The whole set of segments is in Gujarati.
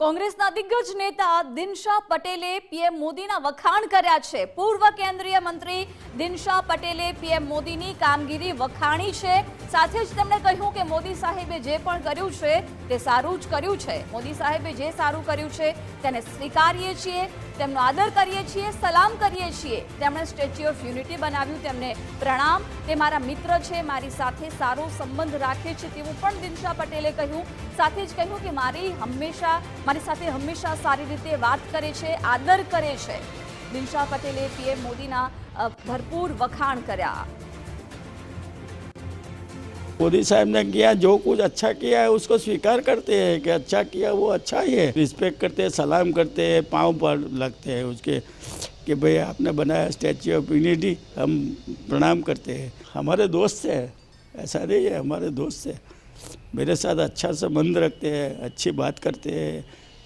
કોંગ્રેસના દિગ્ગજ નેતા દિનશા પટેલે પીએમ મોદીના વખાણ કર્યા છે। પૂર્વ કેન્દ્રીય મંત્રી દિનશા પટેલે પીએમ મોદીની કામગીરી વખાણી છે। સાથે જ તેમણે કહ્યું કે મોદી સાહેબે જે પણ કર્યું છે તે સારું જ કર્યું છે। મોદી સાહેબે જે સારું કર્યું છે તેને સ્વીકારીએ છીએ, તેમનો આદર કરીએ છીએ, સલામ કરીએ છીએ। તેમણે સ્ટેચ્યુ ઓફ યુનિટી બનાવ્યું, તેમને પ્રણામ। તે મારા મિત્ર છે, મારી સાથે સારો સંબંધ રાખે છે તેવું પણ દિનશા પટેલે કહ્યું। સાથે જ કહ્યું કે મારી સાથે હંમેશા સારી રીતે વાત કરે છે, આદર કરે છે। દિનશા પટેલે પીએમ મોદીના ભરपूर વખાણ કર્યા। मोदी साहब ने किया जो कुछ अच्छा किया है उसको स्वीकार करते हैं कि अच्छा किया वो अच्छा ही है, रिस्पेक्ट करते हैं, सलाम करते हैं, पाँव पर लगते हैं उसके कि भाई आपने बनाया स्टैच्यू ऑफ यूनिटी, हम प्रणाम करते हैं। हमारे दोस्त है, ऐसा नहीं है, हमारे दोस्त है, मेरे साथ अच्छा संबंध रखते हैं, अच्छी बात करते हैं,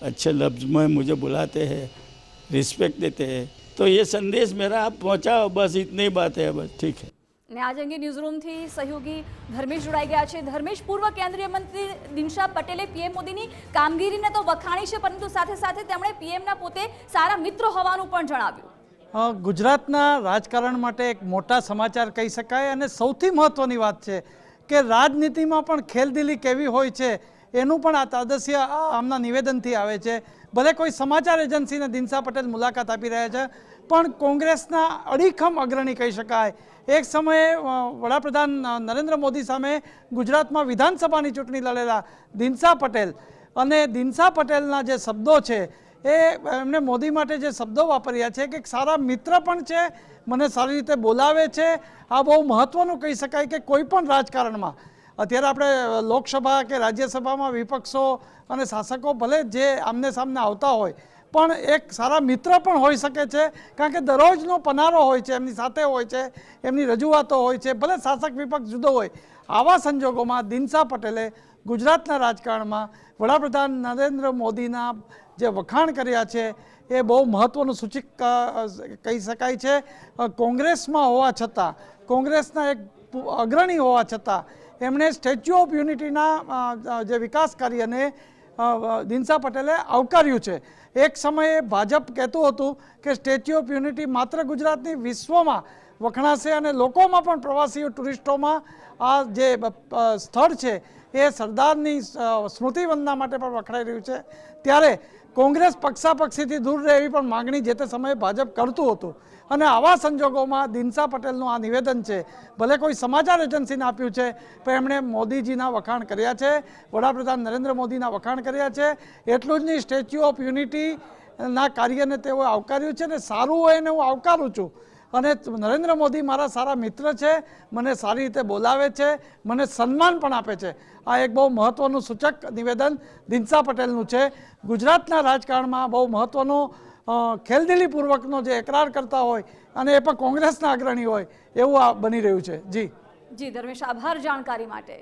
अच्छे लफ्ज़ में मुझे बुलाते हैं, रिस्पेक्ट देते हैं। तो ये संदेश मेरा आप पहुँचाओ, बस इतनी बात है, बस ठीक है। ने आज अंगे न्यूઝરૂમથી સહયોગી ધર્મેશ જોડાઈ ગયા છે। ધર્મેશ, પૂર્વ કેન્દ્રીય મંત્રી દિનશા પટેલે પીએમ મોદીની કામગીરીને તો વખાણી છે, પરંતુ સાથે સાથે તેમણે પીએમના પોતે સારા મિત્ર હોવાનું પણ જણાવ્યું। ગુજરાતના રાજકારણ માટે એક મોટા સમાચાર કહી શકાય અને સૌથી મહત્વની વાત છે કે રાજનીતિમાં પણ ખેલદિલી કેવી હોય છે એનું પણ આ તાદસ્ય આમના નિવેદનથી આવે છે। ભલે કોઈ સમાચાર એજન્સીને દિનશા પટેલ મુલાકાત આપી રહ્યા છે, પણ કોંગ્રેસના અડીખમ અગ્રણી કહી શકાય। એક સમયે વડાપ્રધાન નરેન્દ્ર મોદી સામે ગુજરાતમાં વિધાનસભાની ચૂંટણી લડેલા દિનશા પટેલ અને દિનશા પટેલના જે શબ્દો છે એ એમણે મોદી માટે જે શબ્દો વાપર્યા છે કે સારા મિત્ર પણ છે, મને સારી રીતે બોલાવે છે। આ બહુ મહત્ત્વનું કહી શકાય કે કોઈ પણ રાજકારણમાં અત્યારે આપણે લોકસભા કે રાજ્યસભામાં વિપક્ષો અને શાસકો ભલે જે આમને સામને આવતા હોય પણ એક સારા મિત્ર પણ હોઈ શકે છે, કારણ કે દરરોજનો પનારો હોય છે, એમની સાથે હોય છે, એમની રજૂઆતો હોય છે, ભલે શાસક વિપક્ષ જુદો હોય। આવા સંજોગોમાં દિનશા પટેલે ગુજરાતના રાજકારણમાં વડાપ્રધાન નરેન્દ્ર મોદીના જે વખાણ કર્યા છે એ બહુ મહત્ત્વનું સૂચક કહી શકાય છે। કોંગ્રેસમાં હોવા છતાં, કોંગ્રેસના એક અગ્રણી હોવા છતાં એમણે સ્ટેચ્યુ ઓફ યુનિટીના જે વિકાસ કાર્યને દિનશા પટેલે આવકાર્યું છે। એક સમયે ભાજપ કહેતું હતું કે સ્ટેચ્યુ ઓફ યુનિટી માત્ર ગુજરાતની વિશ્વમાં વખણાશે અને લોકોમાં પણ પ્રવાસીઓ ટુરિસ્ટોમાં આ જે સ્થળ છે એ સરદારની સ્મૃતિ વંદના માટે પણ વખણાઈ રહ્યું છે। ત્યારે કોંગ્રેસ પક્ષાપક્ષીથી દૂર રહે એવી પણ માગણી જે તે સમયે ભાજપ કરતું હતું અને આવા સંજોગોમાં દિનશા પટેલનું આ નિવેદન છે, ભલે કોઈ સમાચાર એજન્સીને આપ્યું છે પણ એમણે મોદીજીના વખાણ કર્યા છે, વડાપ્રધાન નરેન્દ્ર મોદીના વખાણ કર્યા છે। એટલું જ નહીં, સ્ટેચ્યુ ઓફ યુનિટીના કાર્યને તેઓએ આવકાર્યું છે ને સારું હોય એને હું આવકારું છું અને નરેન્દ્ર મોદી મારા સારા મિત્ર છે, મને સારી રીતે બોલાવે છે, મને સન્માન પણ આપે છે। આ એક બહુ મહત્ત્વનું સૂચક નિવેદન દિનશા પટેલનું છે। ગુજરાતના રાજકારણમાં બહુ મહત્ત્વનું ખેલદિલીપૂર્વકનો જે એકરાર કરતા હોય અને એ પણ કોંગ્રેસના અગ્રણી હોય એવું આ બની રહ્યું છે। જી ધર્મેશ, આભાર જાણકારી માટે।